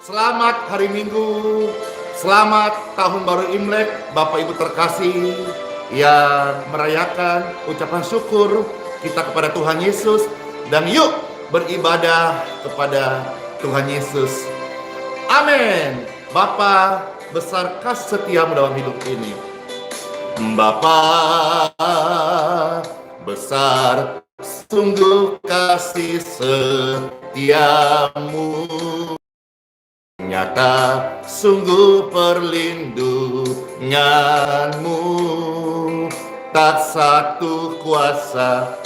Selamat hari Minggu, selamat Tahun Baru Imlek, Bapak Ibu terkasih yang merayakan ucapan syukur kita kepada Tuhan Yesus. Dan yuk beribadah kepada Tuhan Yesus. Amin. Bapa besar kasih setiamu dalam hidup ini. Bapa besar sungguh kasih setiamu, nyata sungguh perlindunganmu, tak satu kuasa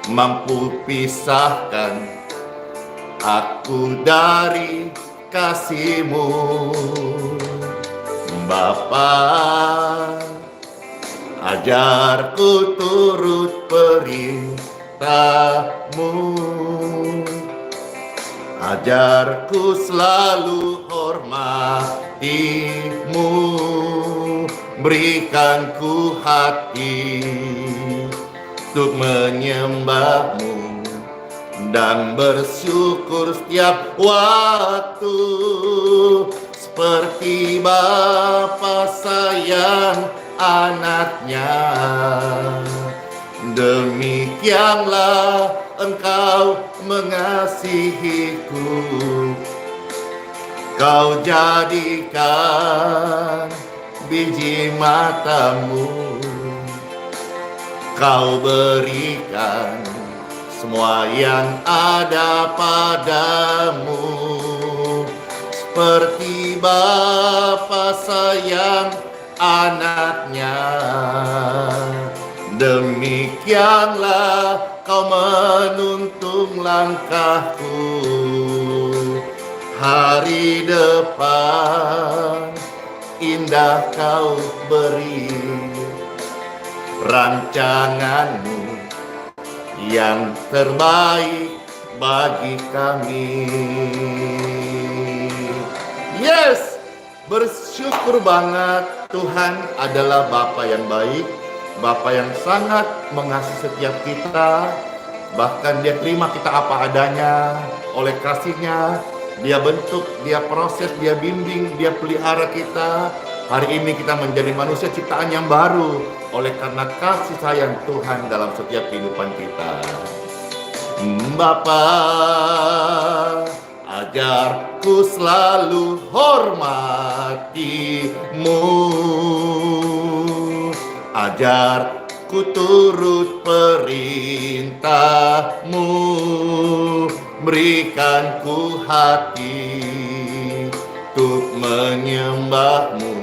mampu pisahkan aku dari kasih-Mu. Bapa, ajarku turut perintah-Mu, ajarku selalu hormati-Mu, berikan ku hati untuk menyembah-Mu dan bersyukur setiap waktu, seperti Bapa sayang anaknya. Demikianlah Engkau mengasihiku, Kau jadikan biji mata-Mu, Kau berikan semua yang ada padamu, seperti Bapa sayang anaknya. Demikianlah Kau menuntun langkahku, hari depan indah Kau beri, rancangan-Mu yang terbaik bagi kami. Yes, bersyukur banget. Tuhan adalah Bapa yang baik, Bapa yang sangat mengasihi setiap kita. Bahkan Dia terima kita apa adanya. Oleh kasih-Nya Dia bentuk, Dia proses, Dia bimbing, Dia pelihara kita. Hari ini kita menjadi manusia ciptaan yang baru oleh karena kasih sayang Tuhan dalam setiap kehidupan kita. Bapa, ajarku selalu hormati-Mu, ajarku turut perintah-Mu, berikan ku hati untuk menyembah-Mu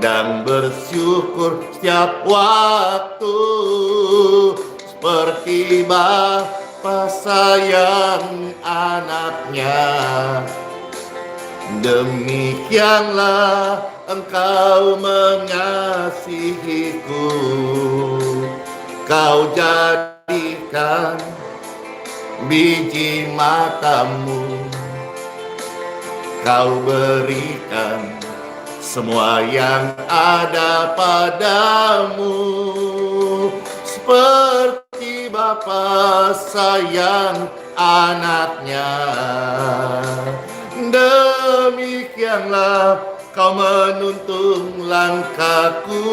dan bersyukur setiap waktu, seperti Bapa sayang anaknya. Demikianlah Engkau mengasihiku, Kau jadikan biji mata-Mu, Kau berikan semua yang ada padamu, seperti Bapa sayang anaknya. Demikianlah Kau menuntun langkahku,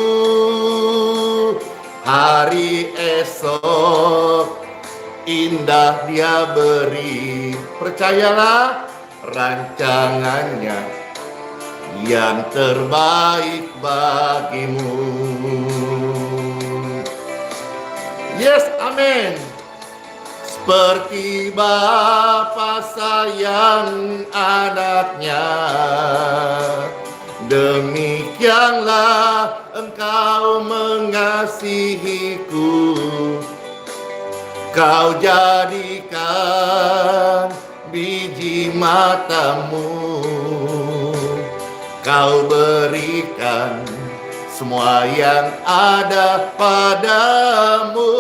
hari esok indah Dia beri. Percayalah, rancangannya yang terbaik bagimu. Yes, amin. Seperti Bapa sayang anaknya, demikianlah Engkau mengasihiku, Kau jadikan biji mata-Mu, Kau berikan semua yang ada padamu,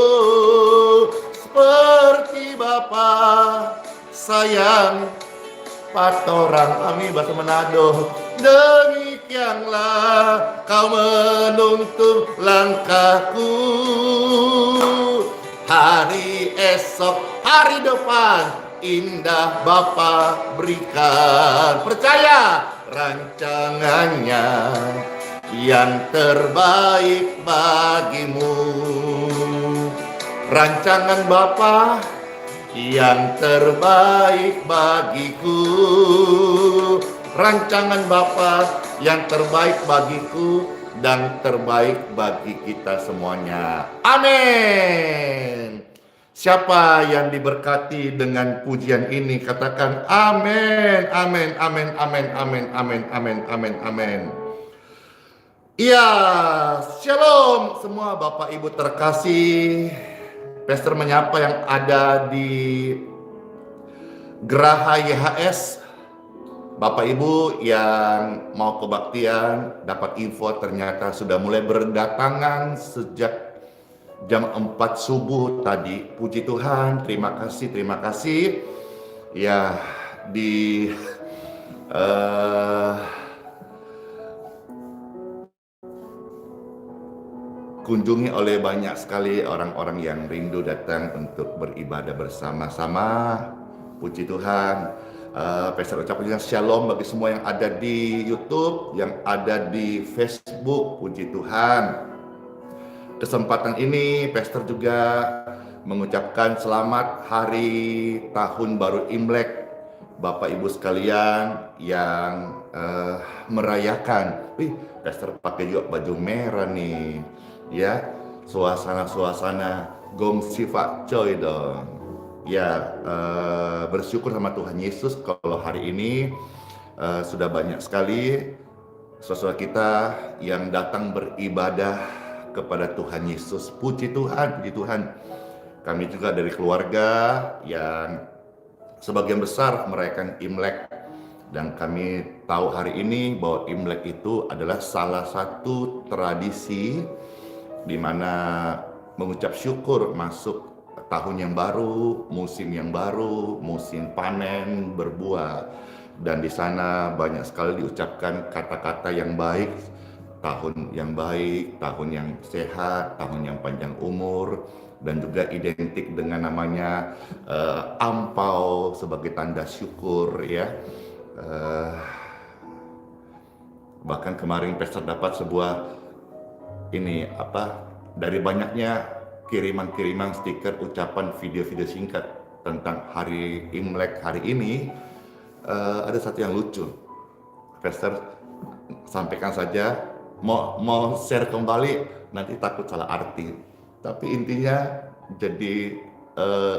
seperti Bapa sayang patorang. Amin, bahasa Manado. Demikianlah Kau menuntun langkahku, hari esok, hari depan indah Bapa berikan. Percaya rancangannya yang terbaik bagimu. Rancangan Bapa yang terbaik bagiku. Rancangan Bapa yang terbaik bagiku dan terbaik bagi kita semuanya. Amin. Siapa yang diberkati dengan pujian ini katakan amin, amin, amin, amin, amin, amin, amin, amin, amin. Iya, shalom semua Bapak Ibu terkasih. Pastor menyapa yang ada di Geraha YHS. Bapak Ibu yang mau kebaktian dapat info ternyata sudah mulai berdatangan sejak jam 4 subuh tadi. Puji Tuhan, terima kasih, terima kasih. Ya, di kunjungi oleh banyak sekali orang-orang yang rindu datang untuk beribadah bersama-sama. Puji Tuhan. Pastor ucapkan shalom bagi semua yang ada di YouTube, yang ada di Facebook. Puji Tuhan. Kesempatan ini Pastor juga mengucapkan selamat hari tahun baru Imlek Bapak Ibu sekalian yang merayakan. Pastor pakai juga baju merah nih, ya, suasana gongsi Pak Coy dong. Ya, bersyukur sama Tuhan Yesus kalau hari ini sudah banyak sekali saudara kita yang datang beribadah kepada Tuhan Yesus. Puji Tuhan, puji Tuhan. Kami juga dari keluarga yang sebagian besar merayakan Imlek, dan kami tahu hari ini bahwa Imlek itu adalah salah satu tradisi di mana mengucap syukur masuk tahun yang baru, musim panen berbuah, dan di sana banyak sekali diucapkan kata-kata yang baik, tahun yang baik, tahun yang sehat, tahun yang panjang umur, dan juga identik dengan namanya ampau sebagai tanda syukur, ya. Bahkan kemarin Pastor dapat sebuah dari banyaknya kiriman stiker ucapan video-video singkat tentang hari Imlek hari ini, ada satu yang lucu. Pastor sampaikan saja, mau share kembali nanti takut salah arti, tapi intinya jadi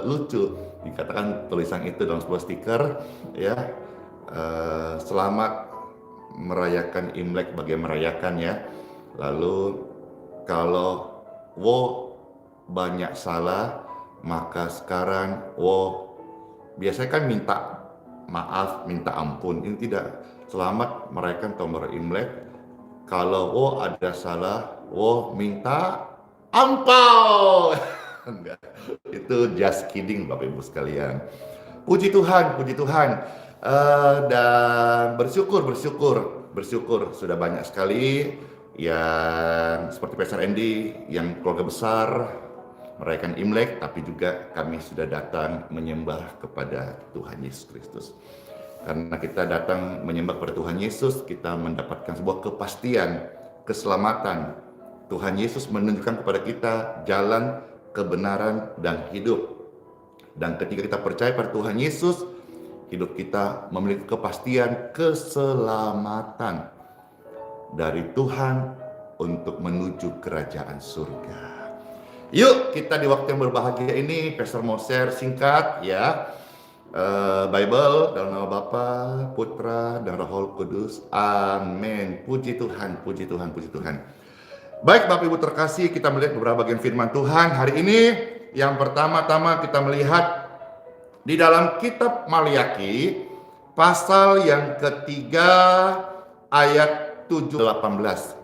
lucu. Dikatakan tulisan itu dalam sebuah stiker, ya, selamat merayakan Imlek bagi merayakan, ya. Lalu kalau banyak salah, maka sekarang biasanya kan minta maaf, minta ampun. Ini tidak, selamat merayakan tahun baru Imlek. Kalau ada salah, minta ampau. Enggak, itu just kidding Bapak Ibu sekalian. Puji Tuhan, puji Tuhan. Dan bersyukur sudah banyak sekali yang seperti Pastor Andy yang keluarga besar merayakan Imlek, tapi juga kami sudah datang menyembah kepada Tuhan Yesus Kristus. Karena kita datang menyembah kepada Tuhan Yesus, kita mendapatkan sebuah kepastian, keselamatan. Tuhan Yesus menunjukkan kepada kita jalan, kebenaran, dan hidup. Dan ketika kita percaya pada Tuhan Yesus, hidup kita memiliki kepastian keselamatan dari Tuhan untuk menuju kerajaan surga. Yuk, kita di waktu yang berbahagia ini, Pastor mau share singkat, ya, Bible dalam nama Bapa, Putra, dan Roh Kudus. Amin. Puji Tuhan, puji Tuhan, puji Tuhan. Baik Bapak Ibu terkasih, kita melihat beberapa bagian firman Tuhan hari ini. Yang pertama-tama kita melihat di dalam kitab Maliaki pasal yang ketiga ayat 7-18.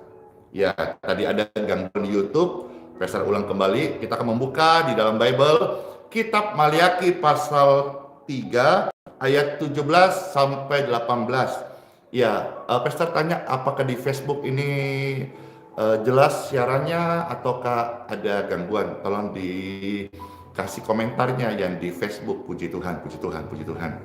Ya, tadi ada gangguan di YouTube. Pastor ulang kembali, kita akan membuka di dalam Bible kitab Maliaki pasal 3 ayat 17 sampai 18. Ya, Pastor tanya apakah di Facebook ini jelas siarannya ataukah ada gangguan? Tolong kasih komentarnya yang di Facebook. Puji Tuhan, puji Tuhan, puji Tuhan.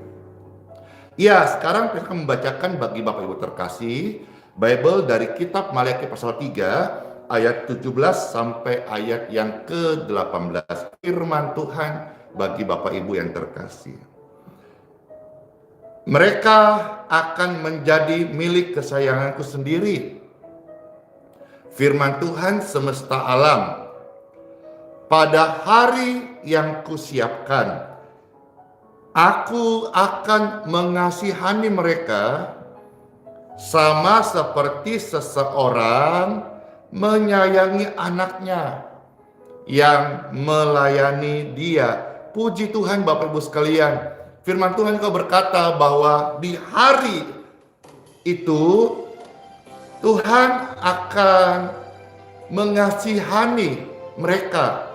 Ya, sekarang saya akan membacakan bagi Bapak Ibu terkasih Bible dari kitab Maliaki pasal 3 ayat 17 sampai ayat yang ke-18. Firman Tuhan bagi Bapak Ibu yang terkasih. Mereka akan menjadi milik kesayanganku sendiri. Firman Tuhan semesta alam. Pada hari yang kusiapkan, aku akan mengasihani mereka sama seperti seseorang menyayangi anaknya yang melayani dia. Puji Tuhan Bapak Ibu sekalian. Firman Tuhan juga berkata bahwa di hari itu Tuhan akan mengasihani mereka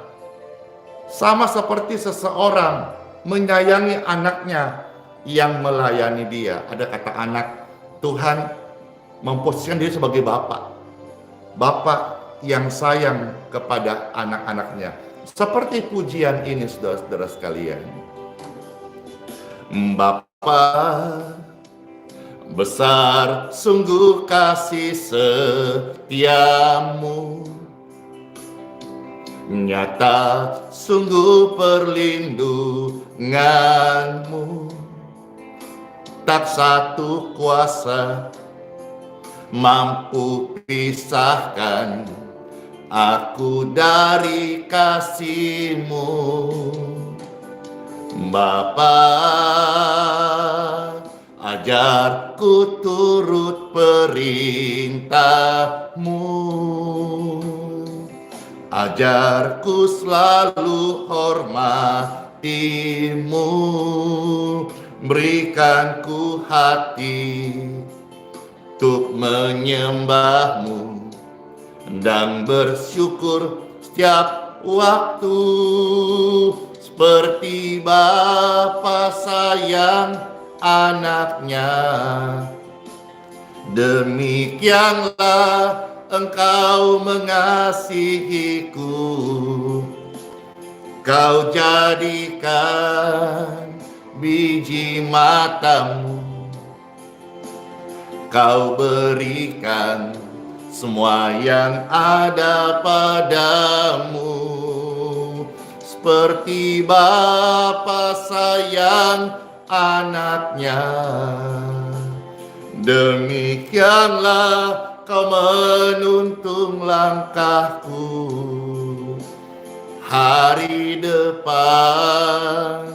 sama seperti seseorang menyayangi anaknya yang melayani dia. Ada kata anak. Tuhan memposisikan diri sebagai Bapak. Bapak yang sayang kepada anak-anaknya. Seperti pujian ini, saudara-saudara sekalian. Bapa, besar sungguh kasih setiamu, nyata sungguh perlindunganmu, tak satu kuasa mampu pisahkan aku dari kasih-Mu. Bapa, ajarku turut perintah-Mu, ajarku selalu hormati-Mu, berikanku hati untuk menyembah-Mu dan bersyukur setiap waktu, seperti Bapa sayang anaknya. Demikianlah Engkau mengasihiku, Kau jadikan biji matamu, Kau berikan semua yang ada padamu, seperti Bapa sayang anaknya. Demikianlah Kau menuntun langkahku, hari depan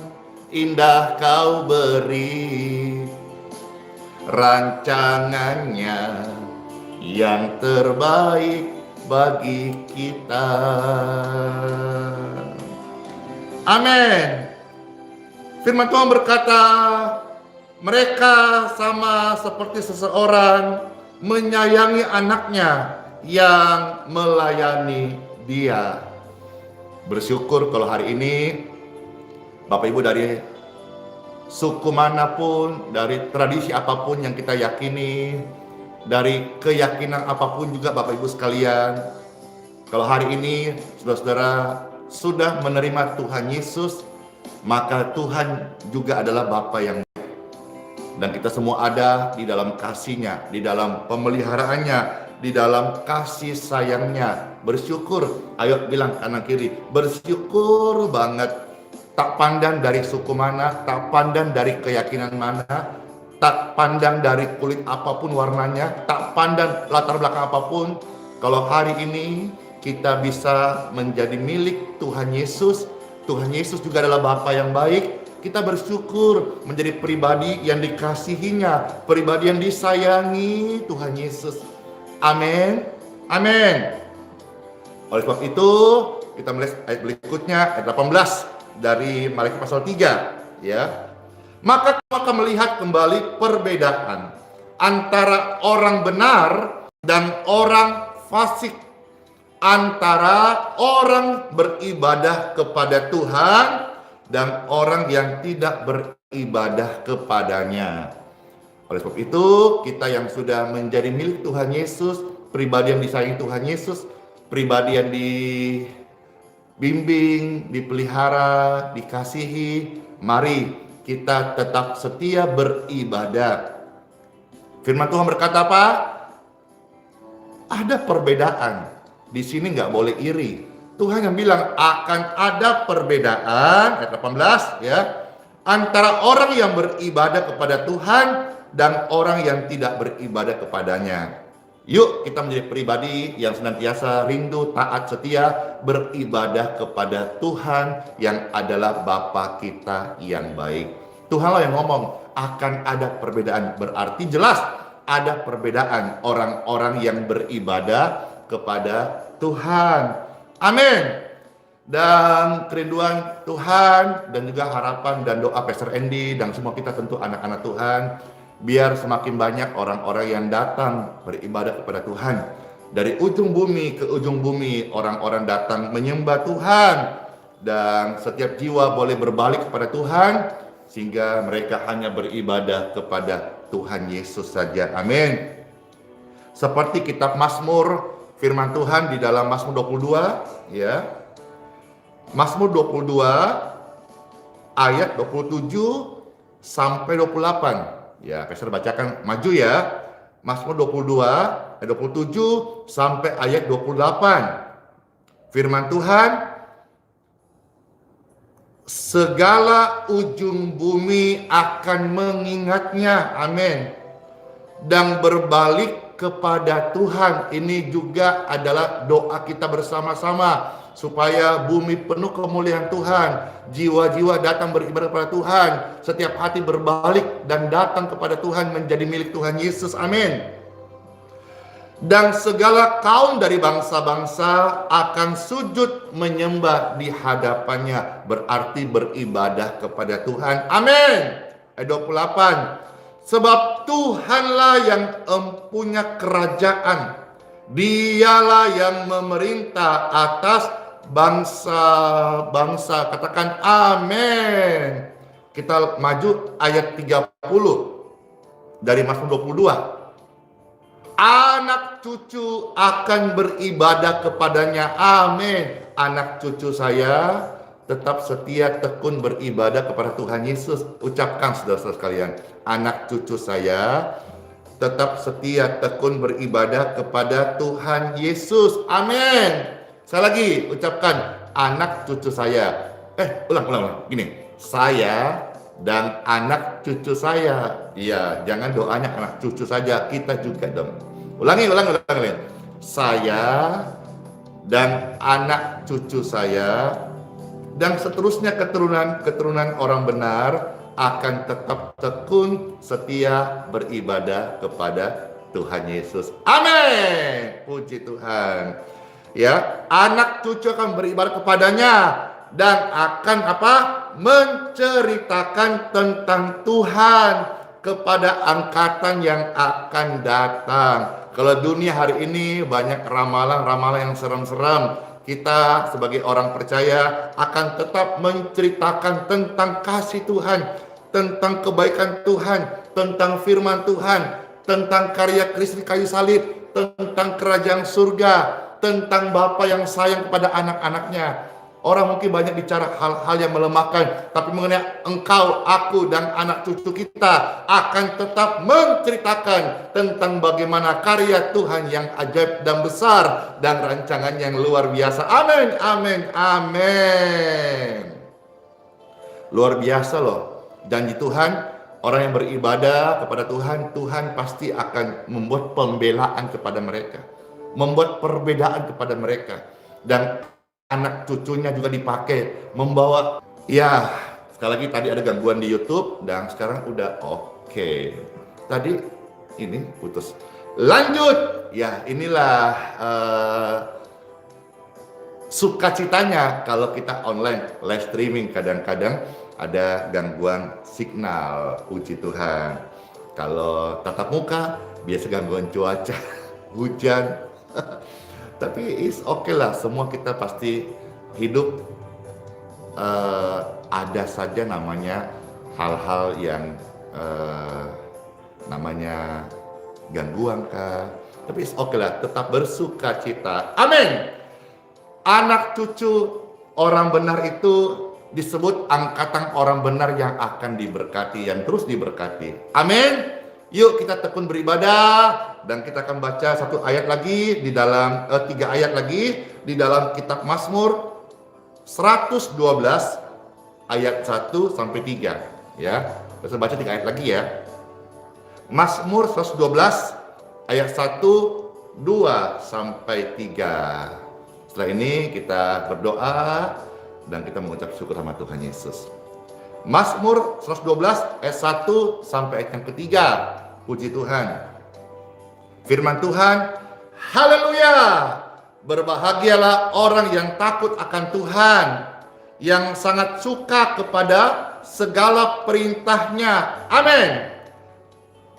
indah Kau beri, rancangannya yang terbaik bagi kita. Amin. Firman Tuhan berkata, mereka sama seperti seseorang menyayangi anaknya yang melayani dia. Bersyukur kalau hari ini Bapak Ibu dari suku manapun, dari tradisi apapun yang kita yakini, dari keyakinan apapun juga Bapak Ibu sekalian, kalau hari ini saudara-saudara sudah menerima Tuhan Yesus, maka Tuhan juga adalah Bapa yang baik. Dan kita semua ada di dalam kasih-Nya, di dalam pemeliharaannya, di dalam kasih sayangnya. Bersyukur, ayo bilang kanan kiri, bersyukur banget. Tak pandang dari suku mana, tak pandang dari keyakinan mana, tak pandang dari kulit apapun warnanya, tak pandang latar belakang apapun. Kalau hari ini kita bisa menjadi milik Tuhan Yesus, Tuhan Yesus juga adalah Bapa yang baik. Kita bersyukur menjadi pribadi yang dikasihinya, pribadi yang disayangi Tuhan Yesus. Amin. Amin. Oleh sebab itu, kita melihat ayat berikutnya, ayat 18 dari Maliaki pasal 3, ya. Maka kamu akan melihat kembali perbedaan antara orang benar dan orang fasik, antara orang beribadah kepada Tuhan dan orang yang tidak beribadah kepadanya. Oleh sebab itu, kita yang sudah menjadi milik Tuhan Yesus, pribadi yang disayangi Tuhan Yesus, pribadi yang dibimbing, dipelihara, dikasihi. Mari kita tetap setia beribadah. Firman Tuhan berkata apa? Ada perbedaan. Di sini nggak boleh iri. Tuhan yang bilang akan ada perbedaan, ayat 18 ya, antara orang yang beribadah kepada Tuhan dan orang yang tidak beribadah kepadanya. Yuk kita menjadi pribadi yang senantiasa rindu, taat, setia, beribadah kepada Tuhan yang adalah Bapa kita yang baik. Tuhanlah yang ngomong akan ada perbedaan, berarti jelas ada perbedaan orang-orang yang beribadah kepada Tuhan. Amin. Dan kerinduan Tuhan dan juga harapan dan doa Pastor Andy dan semua kita tentu anak-anak Tuhan, biar semakin banyak orang-orang yang datang beribadah kepada Tuhan. Dari ujung bumi ke ujung bumi orang-orang datang menyembah Tuhan, dan setiap jiwa boleh berbalik kepada Tuhan sehingga mereka hanya beribadah kepada Tuhan Yesus saja. Amin. Seperti kitab Mazmur, firman Tuhan di dalam Mazmur 22 ya. Mazmur 22 ayat 27 sampai 28. Ya, Pastor bacakan maju ya. Mazmur 22 ayat 27 sampai ayat 28. Firman Tuhan, segala ujung bumi akan mengingatnya. Amin. Dan berbalik kepada Tuhan. Ini juga adalah doa kita bersama-sama, supaya bumi penuh kemuliaan Tuhan, jiwa-jiwa datang beribadah kepada Tuhan, setiap hati berbalik dan datang kepada Tuhan menjadi milik Tuhan Yesus. Amin. Dan segala kaum dari bangsa-bangsa akan sujud menyembah di hadapannya, berarti beribadah kepada Tuhan. Amin. Ayat 28. Sebab Tuhanlah yang mempunyai kerajaan, Dialah yang memerintah atas bangsa-bangsa. Katakan amin. Kita maju ayat 30 dari Mazmur 22. Anak cucu akan beribadah kepadanya. Amin. Anak cucu saya tetap setia tekun beribadah kepada Tuhan Yesus. Ucapkan saudara-saudara sekalian, anak cucu saya tetap setia tekun beribadah kepada Tuhan Yesus. Amin. Saya lagi ucapkan, anak cucu saya. Ulang. Gini, saya dan anak cucu saya. Iya, jangan doanya anak cucu saja, kita juga dong. Ulangi. Saya dan anak cucu saya, dan seterusnya keturunan orang benar akan tetap tekun setia beribadah kepada Tuhan Yesus. Amin. Puji Tuhan. Ya, anak cucu akan beribadah kepadanya dan akan menceritakan tentang Tuhan kepada angkatan yang akan datang. Kalau dunia hari ini banyak ramalan-ramalan yang serem-serem, kita sebagai orang percaya akan tetap menceritakan tentang kasih Tuhan, tentang kebaikan Tuhan, tentang firman Tuhan, tentang karya Kristus kayu salib, tentang kerajaan surga, tentang Bapa yang sayang kepada anak-anaknya. Orang mungkin banyak bicara hal-hal yang melemahkan, tapi mengenai engkau, aku, dan anak cucu kita akan tetap menceritakan tentang bagaimana karya Tuhan yang ajaib dan besar dan rancangan yang luar biasa. Amin. Luar biasa loh. Janji Tuhan, orang yang beribadah kepada Tuhan, Tuhan pasti akan membuat pembelaan kepada mereka, membuat perbedaan kepada mereka, dan anak cucunya juga dipakai membawa. Ya, sekali lagi tadi ada gangguan di YouTube dan sekarang udah oke. Tadi ini putus. Lanjut. Ya, inilah sukacitanya kalau kita online live streaming, kadang-kadang ada gangguan signal. Puji Tuhan. Kalau tatap muka biasa gangguan cuaca, hujan. Tapi is oke lah, semua kita pasti hidup ada saja namanya hal-hal yang namanya gangguan kah. Tapi is oke lah, tetap bersuka cita. Amin. Anak cucu Orang benar itu disebut angkatan orang benar yang akan diberkati, yang terus diberkati. Amin. Yuk kita tekun beribadah, dan kita akan baca satu ayat lagi di dalam 3 ayat lagi di dalam kitab Mazmur 112 ayat 1 sampai 3 ya. Kita baca 3 ayat lagi ya. Mazmur 112 ayat 1, 2 sampai 3. Setelah ini kita berdoa dan kita mengucap syukur sama Tuhan Yesus. Mazmur 112 ayat 1 sampai ayat yang ketiga. Puji Tuhan. Firman Tuhan, haleluya! Berbahagialah orang yang takut akan Tuhan, yang sangat suka kepada segala perintahnya. Amin.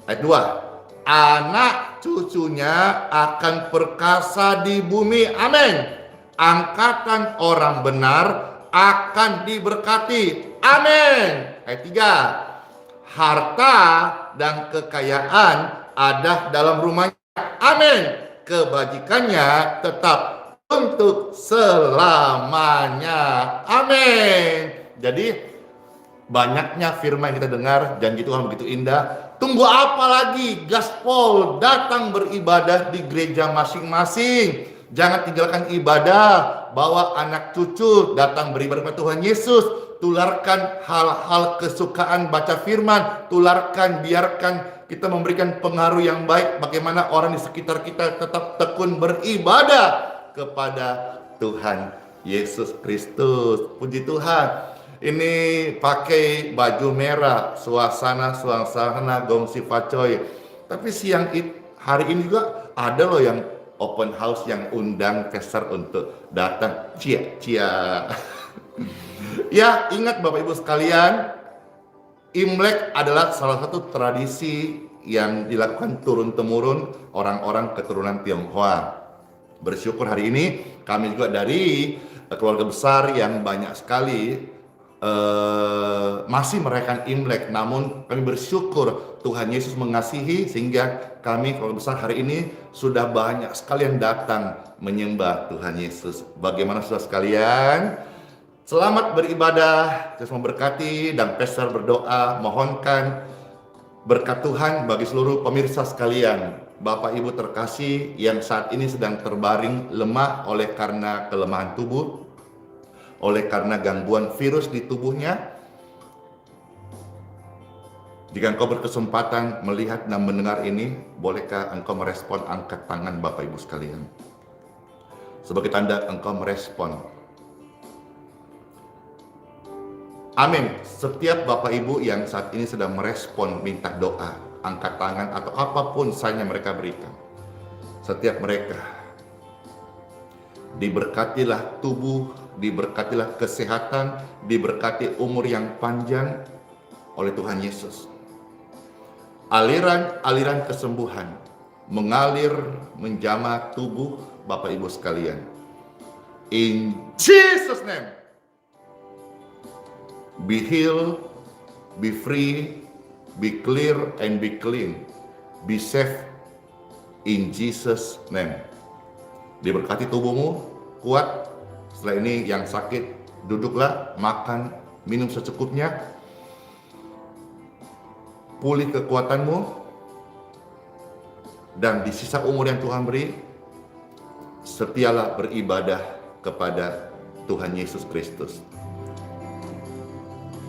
Ayat 2. Anak cucunya akan perkasa di bumi. Amin. Angkatan orang benar akan diberkati. Amin. Ayat 3. Harta dan kekayaan ada dalam rumahnya. Amin. Kebajikannya tetap untuk selamanya. Amin. Jadi banyaknya firman yang kita dengar, janji Tuhan begitu indah. Tunggu apa lagi? Gaspol, datang beribadah di gereja masing-masing. Jangan tinggalkan ibadah, bawa anak cucu datang beribadah kepada Tuhan Yesus. Tularkan hal-hal kesukaan baca firman, tularkan, biarkan kita memberikan pengaruh yang baik bagaimana orang di sekitar kita tetap tekun beribadah kepada Tuhan Yesus Kristus. Puji Tuhan. Ini pakai baju merah, suasana gongsi pacoy. Tapi hari ini juga ada loh yang open house, yang undang caster untuk datang. Cia. Ya, ingat Bapak Ibu sekalian, Imlek adalah salah satu tradisi yang dilakukan turun-temurun orang-orang keturunan Tionghoa. Bersyukur hari ini kami juga dari keluarga besar yang banyak sekali masih merayakan Imlek, namun kami bersyukur Tuhan Yesus mengasihi sehingga kami keluarga besar hari ini sudah banyak sekali yang datang menyembah Tuhan Yesus. Bagaimana saudara sekalian? Selamat beribadah, Yesus memberkati, dan pastor berdoa mohonkan berkat Tuhan bagi seluruh pemirsa sekalian. Bapak Ibu terkasih yang saat ini sedang terbaring lemah oleh karena kelemahan tubuh, oleh karena gangguan virus di tubuhnya. Jika engkau berkesempatan melihat dan mendengar ini, bolehkah engkau merespon? Angkat tangan Bapak Ibu sekalian sebagai tanda engkau merespon. Amin. Setiap Bapak Ibu yang saat ini sedang merespon minta doa, angkat tangan atau apapun saja mereka berikan. Setiap mereka diberkatilah tubuh, diberkatilah kesehatan, diberkati umur yang panjang oleh Tuhan Yesus. Aliran-aliran kesembuhan mengalir menjamah tubuh Bapak Ibu sekalian. In Jesus' name. Be healed, be free, be clear, and be clean. Be safe in Jesus' name. Diberkati tubuhmu, kuat. Setelah ini yang sakit, duduklah, makan, minum secukupnya. Pulih kekuatanmu. Dan di sisa umur yang Tuhan beri, setialah beribadah kepada Tuhan Yesus Kristus.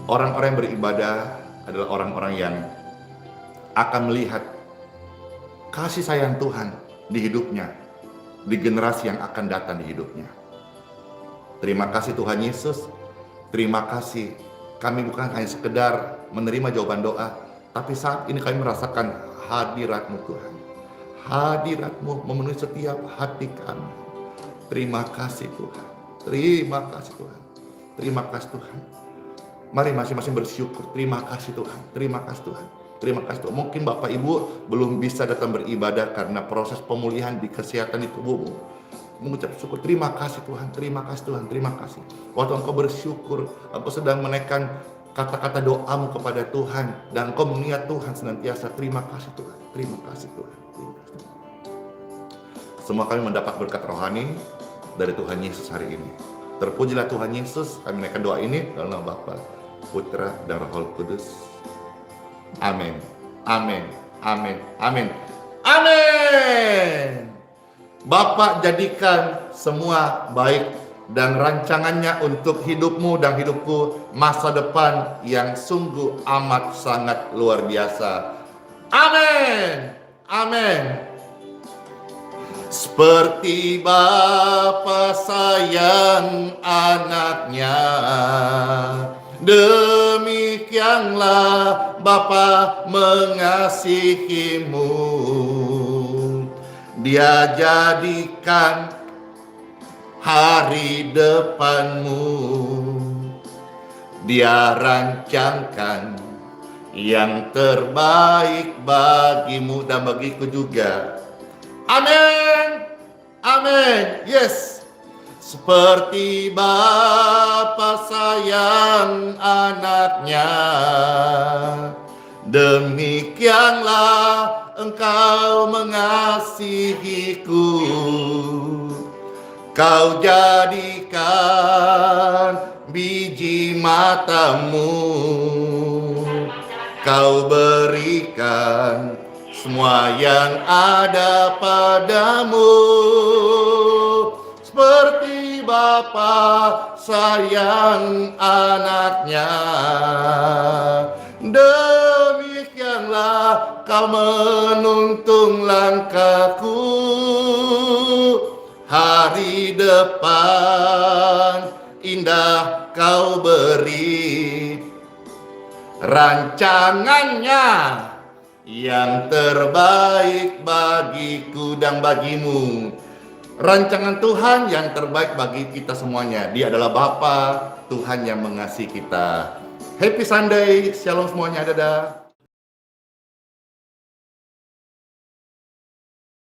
Orang-orang yang beribadah adalah orang-orang yang akan melihat kasih sayang Tuhan di hidupnya, di generasi yang akan datang di hidupnya. Terima kasih Tuhan Yesus. Terima kasih. Kami bukan hanya sekedar menerima jawaban doa, tapi saat ini kami merasakan hadirat-Mu Tuhan. Hadirat-Mu memenuhi setiap hati kami. Terima kasih Tuhan. Terima kasih Tuhan. Terima kasih Tuhan. Mari masing-masing bersyukur. Terima kasih Tuhan. Terima kasih Tuhan. Terima kasih Tuhan. Mungkin Bapak Ibu belum bisa datang beribadah karena proses pemulihan di kesehatan di tubuhmu. Mengucap syukur. Terima kasih Tuhan. Terima kasih Tuhan. Terima kasih. Waktu engkau bersyukur, engkau sedang menaikkan kata-kata doamu kepada Tuhan, dan engkau mengingat Tuhan senantiasa. Terima kasih Tuhan. Terima kasih Tuhan. Terima kasih Tuhan. Semua kami mendapat berkat rohani dari Tuhan Yesus hari ini. Terpujilah Tuhan Yesus. Kami menaikkan doa ini dalam nama Bapa, Putra, dan Roh Kudus. Amin. Amin. Amin. Amin. Amin. Bapak jadikan semua baik dan rancangannya untuk hidupmu dan hidupku masa depan yang sungguh amat sangat luar biasa. Amin. Amin. Seperti Bapa sayang anaknya, demikianlah Bapa mengasihimu. Dia jadikan hari depanmu, Dia rancangkan yang terbaik bagimu dan bagiku juga. Amin. Amin. Yes. Seperti Bapa sayang anaknya, demikianlah Engkau mengasihiku. Kau jadikan biji matamu, Kau berikan semua yang ada padamu. Seperti Bapa sayang anaknya, demikianlah Kau menuntun langkahku. Hari depan indah Kau beri, rancangannya yang terbaik bagiku dan bagimu. Rancangan Tuhan yang terbaik bagi kita semuanya. Dia adalah Bapa, Tuhan yang mengasihi kita. Happy Sunday, shalom semuanya, dadah.